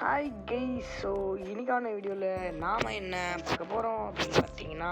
Hi guys. So இன்னைக்கான வீடியோவில் நாம் என்ன பார்க்க போகிறோம் அப்படின்னு பார்த்தீங்கன்னா,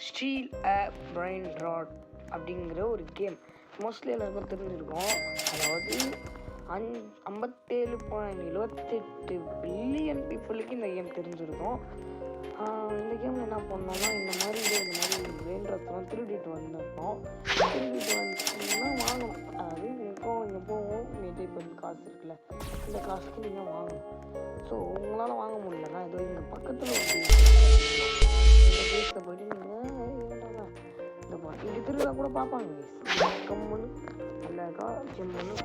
ஸ்டீல் அ பிரெயின் ராட் அப்படிங்கிற ஒரு கேம். மோஸ்ட்லி எல்லாருக்கும் தெரிஞ்சிருக்கும். அதாவது 57.78 பில்லியன் பீப்புளுக்கு இந்த கேம் தெரிஞ்சிருக்கும். இந்த கேமில் என்ன பண்ணோம்னா, இந்த மாதிரி பிரெயின் ராட்ஸ்லாம் திருடிட்டு வந்துருக்கோம். திருடிட்டு வந்துட்டீங்கன்னா வாங்கணும். அதாவது இங்கே போவோம், இப்போ காசு இருக்குல்ல, இந்த காசுக்கு நீங்கள் வாங்கணும். ஸோ உங்களால் வாங்க முடியலன்னா ஏதோ இங்கே பக்கத்தில் ஒரு இந்த பேஸில் போய்ட்டு நீங்கள் இந்த இங்கே திருவிழா கூட பார்ப்பாங்க. கம்முன்னு நல்லாக்கா ஜிம்முன்னு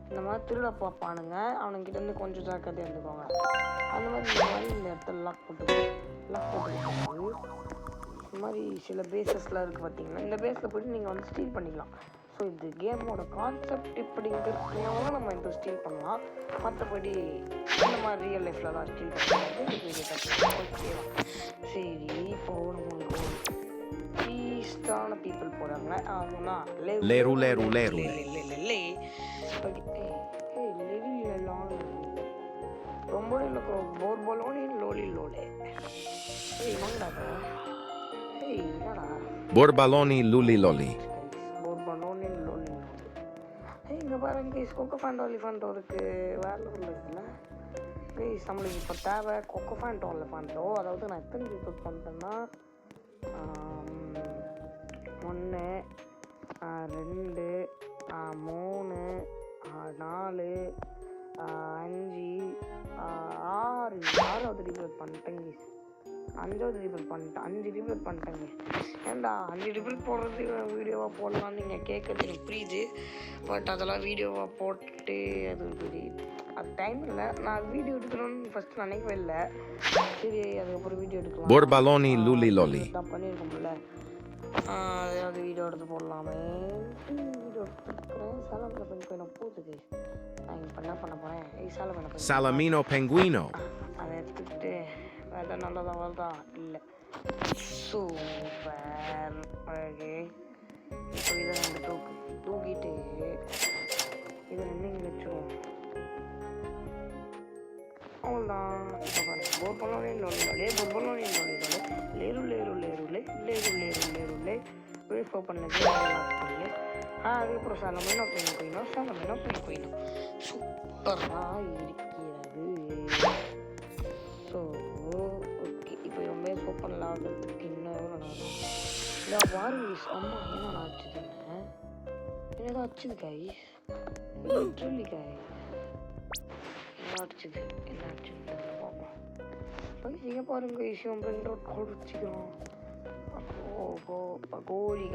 இந்த மாதிரி திருவிழா பார்ப்பானுங்க. அவனுங்கிட்டேருந்து கொஞ்சம் ஜாக்கிரதையாக இருந்துக்கோங்க. அந்த மாதிரி இந்த இடத்துல லாக் போட்டு இந்த மாதிரி சில பேஸஸ்லாம் இருக்குது பார்த்தீங்கன்னா, இந்த பேஸில் போய்ட்டு நீங்கள் வந்து ஸ்டீல் பண்ணிக்கலாம். ஸோ இந்த கேமோட கான்செப்ட் இப்படிங்கிறதுனால நம்ம இப்போ ஸ்டீல் பண்ணலாம். மற்றபடி இந்த மாதிரி ரியல் லைஃப்பில் தான் ஸ்டீல் பண்ணுறது. ஓகேவா? சரி, இப்போது நம்மளுக்கு பீஸ்டான பீப்புள் போகிறாங்க. அதுனா ரொம்ப போர்பலோனி லோலி லோலே என்னடா Borbaloni Luli Loli. இங்கே பாருங்க கைஸ், கொக்கோ ஃபேண்டோ எலிஃபேண்டோ இருக்குது. வேறு இருக்குல்ல கைஸ், நம்மளுக்கு இப்போ தேவை கொக்கோ ஃபேண்டோ எலிஃபேண்டோ. அதாவது நான் எத்தனை பீப்புள் பண்ணுறேன்னா 1 2 3 4 5 6 ரீபில்ட் பண்ணிட்டேன் கைஸ். 5வது ரீபில்ட் பண்ணிட்டேன். 5 ரீபில்ட் பண்ணிட்டேங்க. ஏன்டா 5 ரீபில்ட் போடுறது வீடியோவாக போடலான்னு நீங்கள் கேட்குறது எனக்கு புரியுது. பட் அதெல்லாம் வீடியோவாக போட்டு அது டைம் இல்லை. நான் வீடியோ எடுக்கணும்னு ஃபஸ்ட்டு நினைக்கவே இல்லை. சரி, அதுக்கப்புறம் வீடியோ எடுக்கலாம். Borbaloni Luli Loli. தான் பண்ணியிருக்கோம்ல, அதாவது வீடியோ எடுத்து போடலாமே. வீடியோ எடுத்துக்கிறேன். சேலமில் பெங்குயினோ போகுது. நான் இப்போ என்ன பண்ண போகிறேன், Salamino Penguino. அதை எடுத்துக்கிட்டு வேறு நல்லதாக வருதா இல்லை. சூப்பர். ஓகே, இப்போ இதை ரெண்டு தூக்கிட்டு இதை ரெண்டு இங்கே வச்சுருவோம். அவ்வளோதான். இப்போ பாருங்க, போர்பலோனி லோலே போர்பலோனி லோலே லேரு லேரு லேருலே லேரு லேரு லேருலே வேஃப் ஓப்பனில் பண்ணு. அதுக்கப்புறம் சாலமினோ பெங்குயினோ சூப்பராக இருக்கிறது. ஸோ ஓகே, இப்போ ரொம்ப ஓப்பனில் ஆகிறதுக்கு இன்னும் எவ்வளோ நேரம் இல்லை பாருங்க. அம்மா என்ன ஆச்சுது, என்னதான் ஆச்சுது கைஸ், லிட்ரலி கைஸ் என்ன ஆச்சுது பார்ப்போம். இங்கே பாருங்க விஷயம் பிரிண்ட் அவுட் கொடுத்துக்கிறோம். கோழி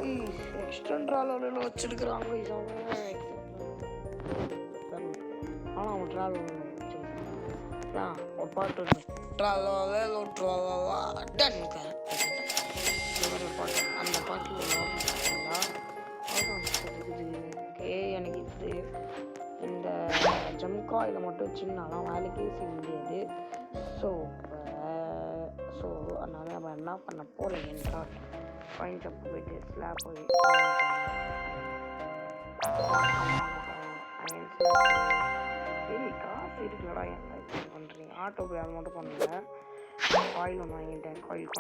கி எக்ஸ்டென்ட்ரால வச்சிருக்கிறாங்க. ஆனால் அவன் ட்ராவல் வச்சிருக்கான். ஒரு பாட்டு அந்த பாட்டு எனக்கு இது இந்த ஜம்காயில் மட்டும் சின்னாலாம் வேலைக்கே செய்ய முடியாது. ஸோ அதனால நம்ம என்ன பண்ண போகிறோம் என்றால், பாயிண்ட் அப் போயிட்டு ஸ்லாப் போய் காசு இருக்குல்லடா, என்ன இது பண்ணுறீங்க? ஆட்டோ போய் அது மட்டும் பண்ணல. காயில் ஒன்று வாங்கிட்டேன். காயில்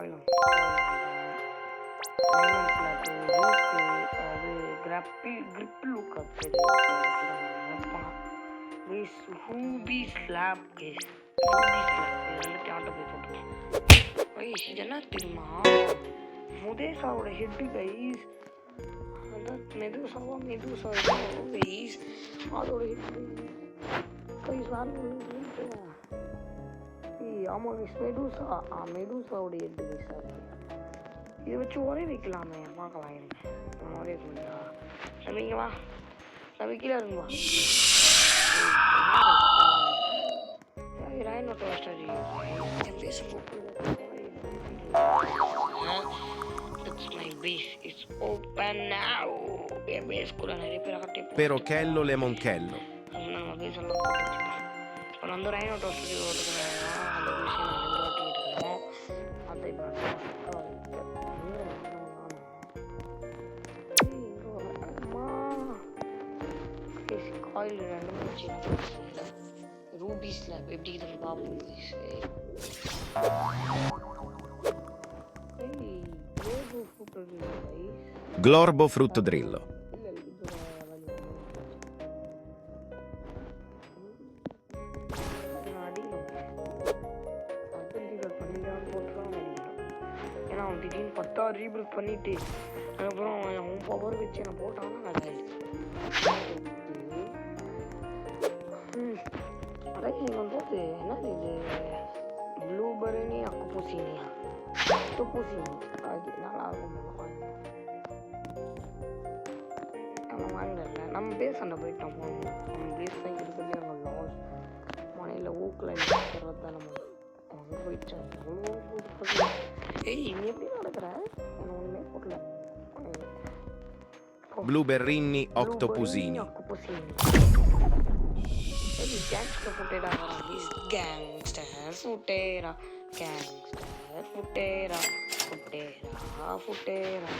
அது grip look up ruby slab case எல்லாத்தையும் ஆட்டோ போய் போட்டுருக்கேன். கைஸ், இது என்ன தெரியுமா, முதேசாவோட ஹெட்டு கைஸ். அதான் மெதுசா கைஸ், அதோட ஹெட்டு கைஸ் வேறு. ஆமாம் கைஸ், மெதுசாவோட ஹெட்டு கைஸ். இதை வச்சு ஒரே வைக்கலாமே, பார்க்கலாம். எனக்கு ஒரே வைக்கா நம்பிங்களா, நம்பிக்கையில் இருக்குங்களா? Perochello Lemonchello. வந்து ரைனோ டோஸ்ட் அந்த விஷயம் அதை ஃபாயில் ரெண்டும் வச்சு ரூபீஸில் எப்படி இதுன்னு பார்ப்போம் guys. Glorbo fruttodrillo. ஏன்னா அவன் திடீர்னு 10 ரீபில்ட் பண்ணிட்டு அதுக்கப்புறம் அவன் பவர் வச்சு என்ன போட்டான்னா நல்லா அதான் நீங்கள் வந்து அது என்னது இது ப்ளூபெர்ரி அக்குப்பூசினியா அக்குப்பூசினி அது நல்லா இருக்கும் நம்ம வாங்கல நம்ம பேஸ் அண்ட போயிட்டோம் போகணும் நம்ம பேஸ் தான் இருக்கிறதே நம்ம லாஸ் மனையில் ஊக்கில் இருக்கிறது தான் நம்ம அங்கே போயிட்டேன் எவ்வளோ போட்டு ஏய் நீ எப்படி நடக்கிற நான் ஒன்றுமே போடல Blueberrini octopusini. Gangster futera, gangster futera, gangster futera, futera, futera,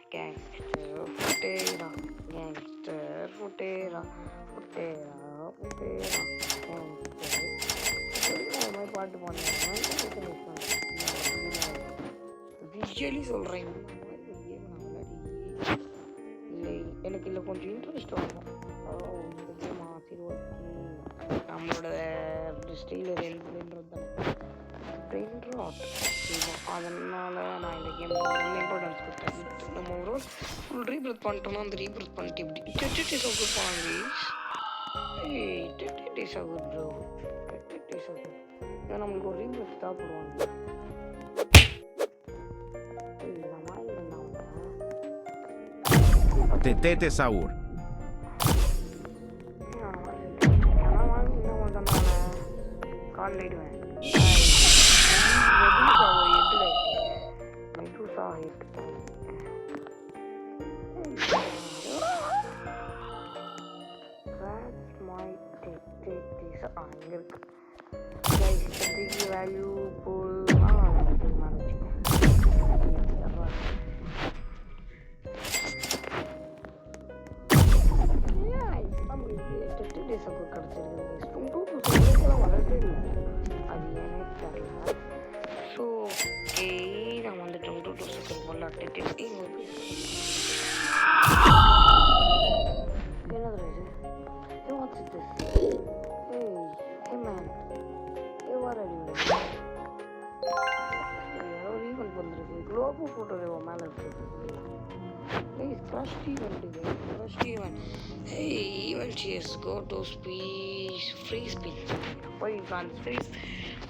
gangster futera, gangster futera, futera, futera, gangster. பாட்டு பாடுறேன் விஷுவலி சொல்கிறேன் இல்லை எனக்கு இல்லை கொஞ்சம் இன்ட்ரெஸ்ட் வரும் இந்த கேமா சரி ஓகே நம்மளோட ஸ்டைல் ரெண்டுன்றது தானே பிரெயின் ராட் அதனால் நான் இந்த கேம் இம்பார்ட்டன்ஸ் கொடுத்தேன் நம்ம ஒரு ஃபுல் ரீபிரத் பண்ணிட்டோம்னா அந்த ரீபிரத் பண்ணிட்டு எப்படி டெட் இஸ் குட் பாங்க dead is good bro dead is good ஏன்னா நம்மளுக்கு ஒரு ரீபிரத் தேவைப்படுவாங்க Tetete saur.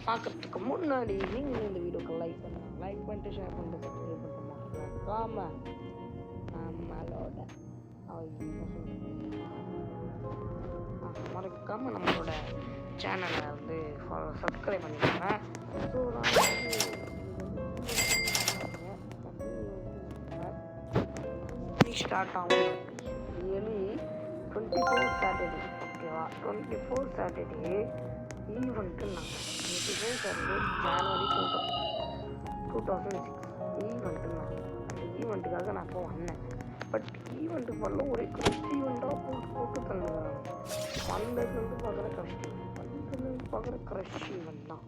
பார்க்கறதுக்கு முன்னாடி நீங்கள் இந்த வீடியோக்கு லைக் பண்ணுங்க லைக் பண்ணிட்டு ஷேர் பண்ணிட்டு சப்ஸ்கிரைப் பண்ணிட்டு மறக்காம நம்மளோட சேனலை வந்து சப்ஸ்கிரைப் பண்ணிக்கோங்க ஸோ ஸ்டார்ட் ஆகும் ரியலி 24 சாட்டர்டே ஓகேவா 24 சாட்டர்டே ஈவெண்ட்டு நான் 24 சாட்டர்டே ஜனவரி 2006 ஈவெண்ட்டு நான் ஈவெண்ட்டுக்காக நான் இப்போ வந்தேன் பட் ஈவெண்ட்டுக்கு வரல ஒரே கிரஸ்ட் ஈவெண்ட்டாக போட்டு தந்துடுறாங்க வந்ததுலேருந்து பார்க்குற கிரஸ்ட் வந்ததுலேருந்து பார்க்குற கிரஸ்ட் ஈவெண்ட் தான்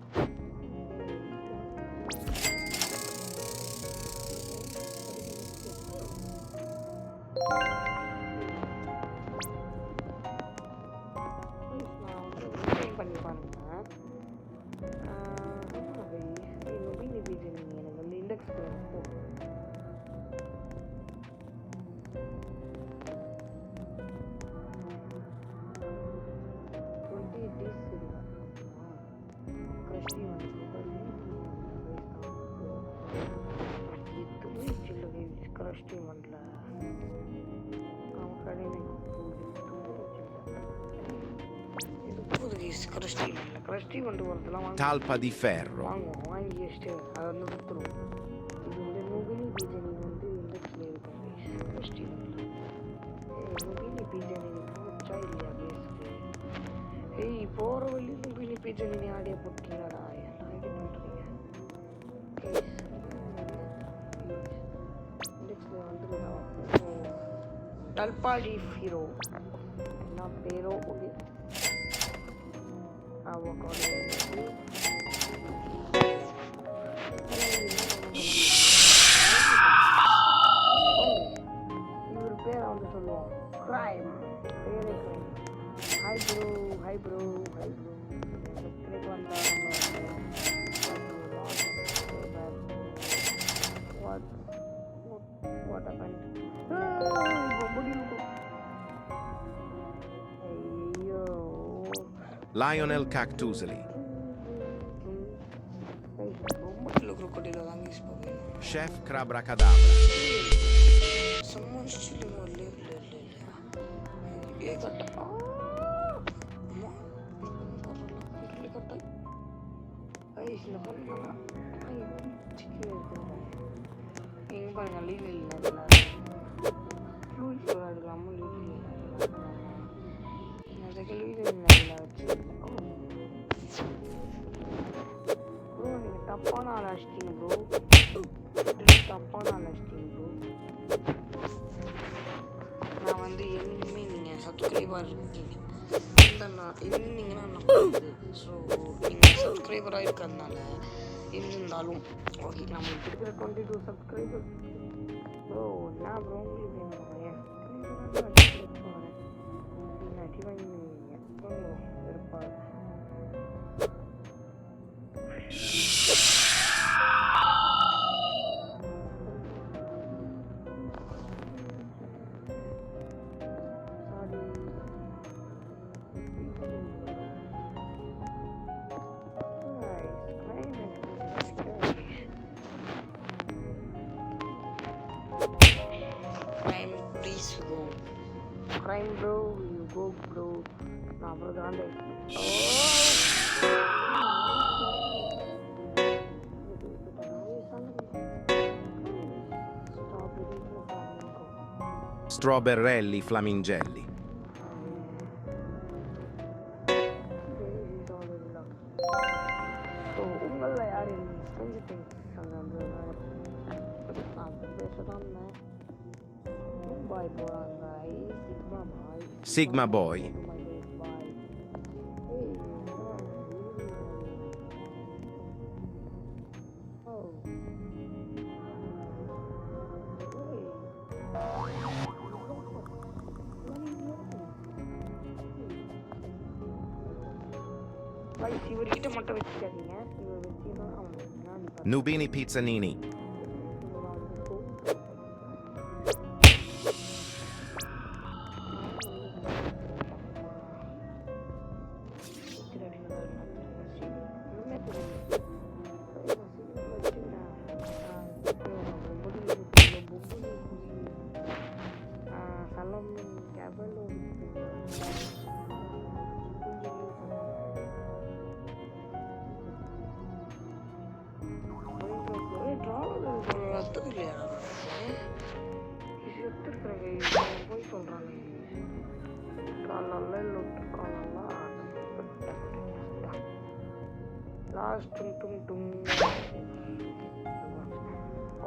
பண்ணி பாருங்க எனக்கு வந்து இண்டெக்ஸ் போ கிரஸ்டி வந்து வரதெல்லாம் Talpa di ferro. வாங்குவோம் வாங்கி வச்சுட்டு அதை வந்து விற்றுருவோம் இது வந்து நுகினி பீஜனி வந்து இண்டெக்ஸில் இருக்கும் கிரஸ்டி வந்து நுகினி பீஜனி வச்சா இல்லையா பேஸுக்கு ஏய் போகிற வழி நுகினி பீஜனி ஆடிய போட்டீங்களாடா எல்லாம் இது பண்ணுறீங்க இண்டெக்ஸில் வந்து டல்பா டி ஹீரோ என்ன பேரோ ஓகே அவகாடோ இவர் பேரை வந்து சொல்லுவோம் கிரைம் பேரே crime hi bro hi bro hi bro subscribe வந்தாங்க what happened ஐயோ Lionel Cactuseli. ரொம்ப கிலோ crocodile வாங்கி யூஸ் பண்ணுவேன் Chef Crabrakadabra. someone stealing our level ये कटा अम्मा ये कटा आई इसने பண்ணல आई चिकन இங்க பாருங்க லீவ் இல்ல ஃப்ளூயிட் எடுக்கலாம் லீவ் இல்ல அதுக்கு லீவ் இல்ல வச்சு ப்ரோ நீங்க தப்பான ஆள் அடிச்சிட்டீங்க ப்ரோ தப்பான ஆள் அடிச்சிட்டீங்க ப்ரோ நான் வந்து என்னைக்குமே நீங்கள் சப்ஸ்கிரைபர் இருக்கீங்க இருந்தீங்கன்னா நான் ஸோ நீங்கள் சப்ஸ்கிரைபராக இருக்கிறதுனால இருந்திருந்தாலும் ஓகே நம்மளுக்கு இருக்கிற 22 சப்ஸ்கிரைபர் ப்ரோ நான் ப்ரோ உங்களுக்கு நீங்கள் அடி வாங்கிடுவீங்க இருப்பாரு crime bro you go bro நான் அப்புறம் தாண்டே Strawberrelli Flamingelli. ஸோ உங்களில் யார் ஸ்ட்ரேஞ்சர் திங்ஸ் அங்கே வந்து நான் பேசதான் பாய் போகிறாங்க Sigma Boy. இவர்கிட்ட மட்டும் வச்சுக்காதீங்க இவர் வச்சுதான் Nubini Pizzanini. போய் சொல்றாங்க लास्ट तुम तुम तुम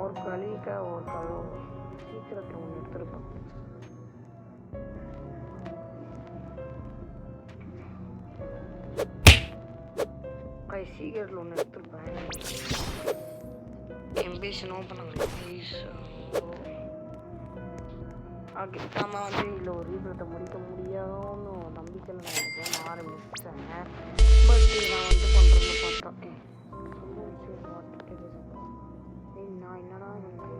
और गली का और कलो सीक्रेट ஒன்னு எடுத்துறோம் கை சீக்ரெட்ல ஒன்னு எடுத்துறேன் எம்பிஷன் ஓபன் பண்ணுங்க ப்ளீஸ் ஓகே நம்ம வந்து இதில் ஒரு ரீபில்ட்டை முடிக்க முடியாதுன்னு நம்பிக்கையில் நான் இருக்கேன் ஆரம்பிச்சேன் பட் நான் வந்து பண்ணுறேன்னு பார்த்தேன் நான் என்னடா எனக்கு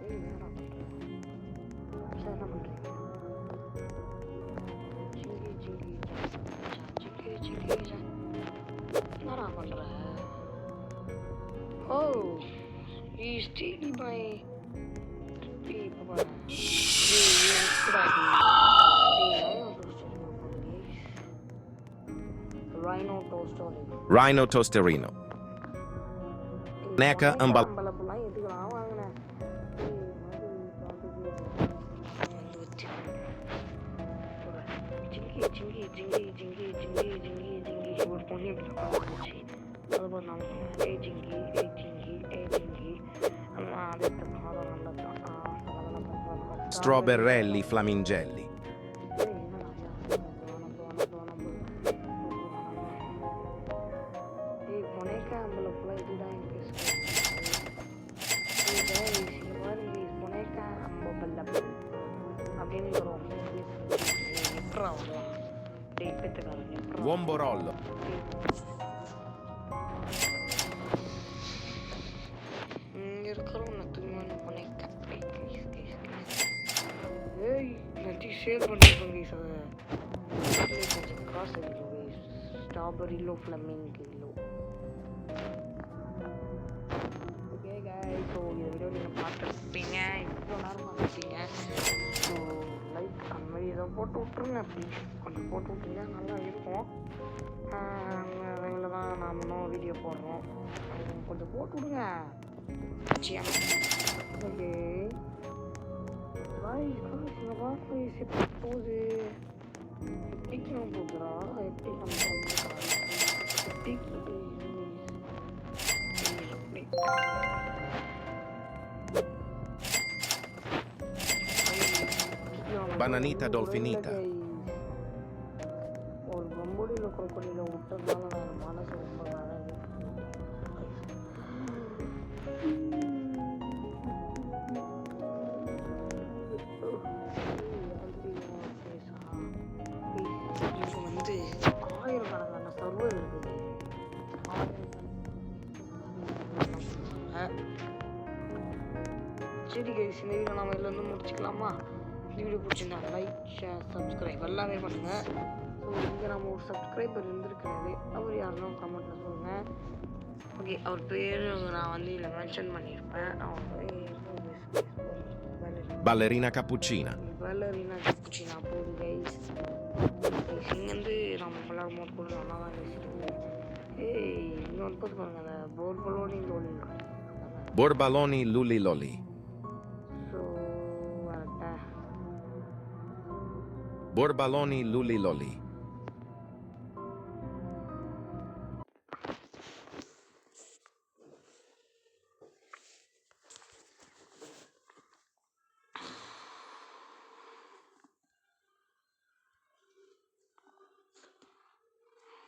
என்னடா பண்ணுறேன் சார் என்ன பண்ணுறீங்க என்னடா பண்ணுற ஓ he's stealing my people. Rhino Toasterino. Rhino Toasterino. Neca ambal. Strawberrelli flamingelli. ஏய், என்னடா ஐயா? ஏய், பொனேக்கா அம்பல ஃபுல்லா இதுதான் இங்கிலீஷ். ஏய் guys, இங்க பாருங்க, பொனேக்கா அம்பல அப்படின்னு வரும். ஏய், எப்பட்றா வரும்? டேய், பெத்துக்காரன், எப்பட்றா? Buon borollo. இங்க இருக்கிறவங்க நத்துக்குமான பொனேக்கா. ஏய், guys. ஏய், எல்லாத்தையும் சேல் பண்ணிருக்கோம் guys. அதை கொஞ்சம் காசு இருக்கு guys. ஸ்ட்ராபெரிலோ ஃப்ளமிங்கோ. ஓகே guys, ஸோ இந்த வீடியோ நீங்கள் பார்த்துருப்பீங்க. இவ்வளோ நேரமாக பார்ப்பீங்க. ஸோ லைக் அந்த மாதிரி ஏதோ போட்டு விட்ருங்க ப்ளீஸ். கொஞ்சம் போட்டு விட்டீங்கன்னா நல்லா இருக்கும். அதில் தான் நாம் இன்னும் வீடியோ போடுறோம். கொஞ்சம் போட்டு விடுங்க. ஓகே இங்கே பார்க்க எப்படி போகுது? எப்படிக்கு நம்ம போகுதுடா? எப்படி நம்ம Bananita dolfinita. ஒரு பம்பொடியில் கொக்கொடியில் விட்டதுனால நான் மனசு ரொம்ப வந்து ஆயிரக்கணக்கான சர்வர் இருக்குது. சரி கைஸ், இந்த வீடியோ நம்ம இதுலேருந்து முடிச்சுக்கலாமா? இந்த வீடியோ பிடிச்சிருந்தா லைக், ஷேர், சப்ஸ்கிரைப் எல்லாமே பண்ணுங்கள். ஸோ இங்கே நம்ம ஒரு சப்ஸ்கிரைபர் இருந்திருக்காரு. அவர் யாருன்னா கமெண்ட்டில் சொல்லுங்கள். ஓகே, அவர் பேர் நான் வந்து இதில் மென்ஷன் பண்ணியிருப்பேன். அவர் Ballerina cappuccina. Ballerina cappuccina போகுது கைஸ். இங்கேருந்து நம்ம விளாடும் போது கூட நல்லா தான் பேசிட்டு. ஏய், இங்கே வந்து பார்த்து பாருங்க, அந்த Borbaloni loli. Borbaloni luli loli. So வரட்டா. Borbaloni luli loli.